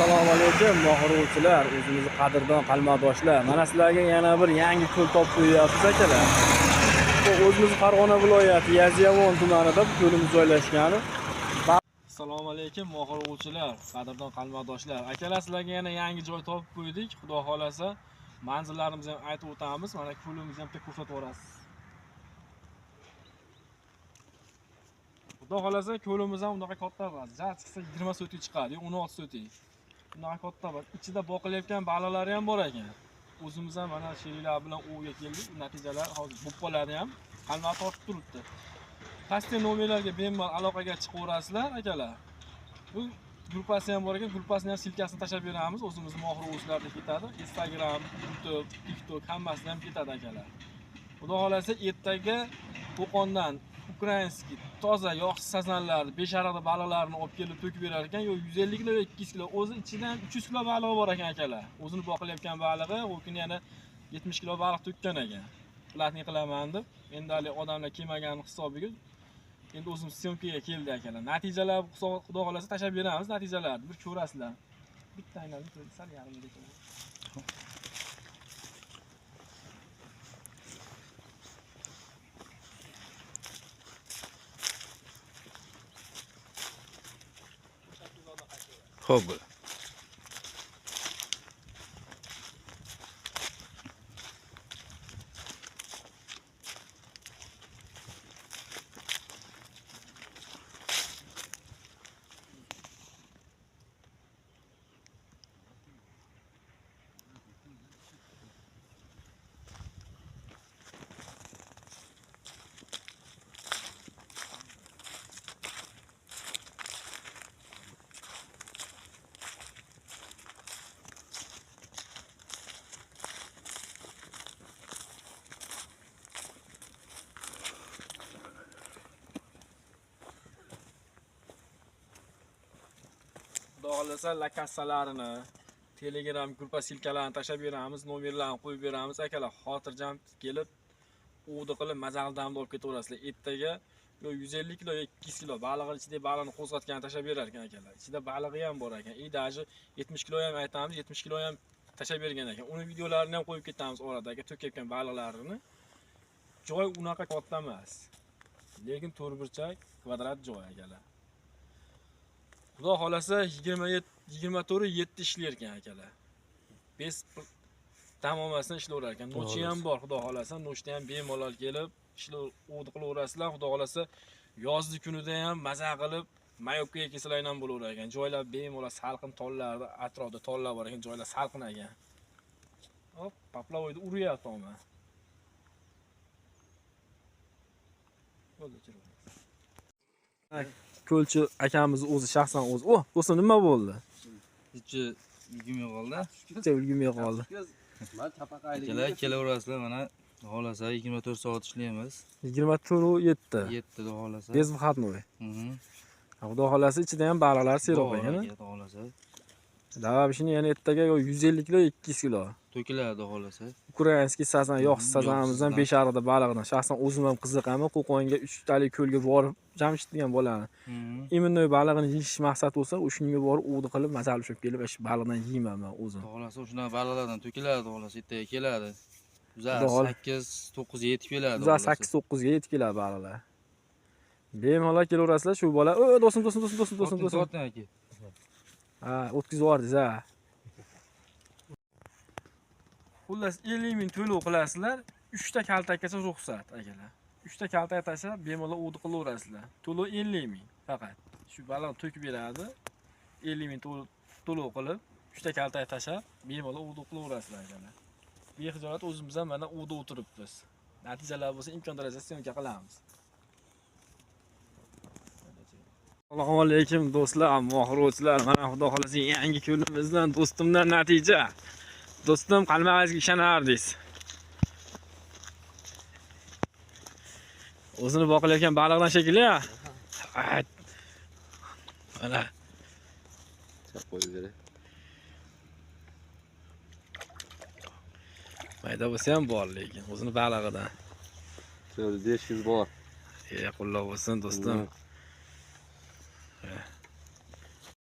Assalomu alaykum mohiruvchilar, o'zimizni qadrdon qalmoqdoshlar. Mana sizlarga yana bir yangi ko'l topib qo'yapmiz akalar. Bu o'zimiz Farg'ona viloyati Yazyovon tumanida bu ko'limiz joylashgan. Assalomu alaykum mohiruvchilar, qadrdon qalmoqdoshlar. Akalar sizlarga yana yangi joy topib qo'ydik. Xudo xolasa manzillarimizni ham aytib o'tamiz. Mana ko'limizni ham ko'rsatib o'rasiz. Xudo xolasa ko'limiz ham unaqa katta emas. Jar chiqsa 20 so'tga chiqadi, 16 so'tga. Bunaqa katta emas. Ichida boqilayotgan baliqlar ham bor ekan. O'zimiz ham mana sheriklar bilan o'yga keldik. Natijalar hozir bo'pqoladi ham qalmoq tortib turibdi. Pastki nomerlarga bemalol aloqaga chiqaverasizlar akalar. Bu gruppasi ham bor ekan, gruppasini ham silkasini tashlab beramiz. O'zimiz mohiruvchilarda ketadi. Instagram, YouTube, TikTok hammasida ham ketadi akalar. Xudo xolasa ertaga Qo'qondan ukrainskiy toza yoqsiz sazanlarni, beshariqda baliqlarni olib kelib to'kib berar ekan. Yo 150 kilo, 200 kilo, o'zi ichidan 300 kilo baliq bor ekan akalar. O'zini boqilayotgan balig'i, u kuni yana 70 kilo baliq to'kkan ekan. Platni qilaman deb, endi hali odamlar kelmagani hisobiga endi o'zim syomkaga keldi akalar. Natijalar xudo xolasa tashlab beramiz natijalarni. Bir ko'rasizlar. Bitta aylanib sal yarimgacha. Xo'p. Xohlasa lakassalarini, Telegram gruppa silkalarini tashlab beramiz, nomerlarini qo'yib beramiz akalar. Xotirjam kelib, o'di qilib mazaldamni olib ketaverasizlar. Ertaga 150 kilo, 200 kilo baliqning ichida baliqni qo'zg'atgan tashlab berar ekan akalar. Ichida balig'i ham bor ekan. Даже 70 kilo ham aytamiz, 70 kilo ham tashlab bergan ekan. Uni videolarini ham qo'yib ketamiz oradagi to'kayotgan baliqlarini. Joy unaqa katta emas. Lekin to'rtburchak kvadrat joy akalar. Xudo xolasa 24/7 ishlar ekan akalar. 5 dam olmasdan ishlayverar ekan. Nochi ham bor, xudo xolasa nochda ham bemalol kelib ishlar o'di qilaverasizlar. Xudo xolasa yozgi kunida ham maza qilib mayopkaga kelsalar ham bo'laverar ekan. Joylar bemalol salqin tollarda, atrofda tollar bor ekan, joylar salqin ekan. Hop, paplavoyda uryapti ama. Ko'lchi akamiz o'zi shaxsan o'zi. Oh, do'stim nima bo'ldi? Ichi ulgurmay qoldi. Ichi ulgurmay qoldi. Akalar kelaverasizlar mana xohlasa 24 soat ishlaymiz. 24/7. 7 xohlasa. Bez выходной. Xudo xolasa ichida ham baliqlar seroq ekan. Xudo xolasa. Davab ishini yana ertaga 150 kilo, 200 kilo. To'kiladi xohlasa. Ukrainskiy sazan, yoqsiz sazanimizdan beshariqda baliqdan. Shaxsan o'zim ham qiziqaman. Qo'qonga 3 talik ko'lga borib Jamshid degan bolani. Imенно balig'ini yeyish maqsad bo'lsa, o'shunga borib o'di qilib mazali ushib kelib, baliqdan yeyman men o'zim. Xohlasa o'shunaqa baliqlardan to'kiladi xohlasa, ertaga keladi. Uzar 8-9 yetib keladi. Uzar 8-9 ga yetib keladi baliqlar. Bemalol kelaverasizlar shu bola. Do'stim. Aka. Ha, o'tkazib yubordingiz ha. Xullas 50 ming to'lov qilasizlar, 3 ta kaltakgacha ruxsat akalar. 3 ta kaltak tashlab bemalol o'di qilaverasizlar. To'lov 50 ming faqat. Shu baliqni to'kib beradi. 50 ming to'lov qilib, 3 ta kaltak tashlab bemalol o'di qilaverasizlar akalar. Bexijolat o'zimiz ham mana o'di o'tiribmiz. Natijalar bo'lsa imkon darajasida syomka qilamiz. Assalomu alaykum do'stlar, mohiruvchilar. Mana xudo xolasa yangi ko'limizdan do'stimdan natija. Do'stim qalbingizga ishonardingiz. O'zini boqilayotgan baliqdan shekilli. Mana qo'yib beray. Mayda bo'lsa ham bor lekin o'zini balig'idan. 500 bor. Qullab bo'lsin do'stim.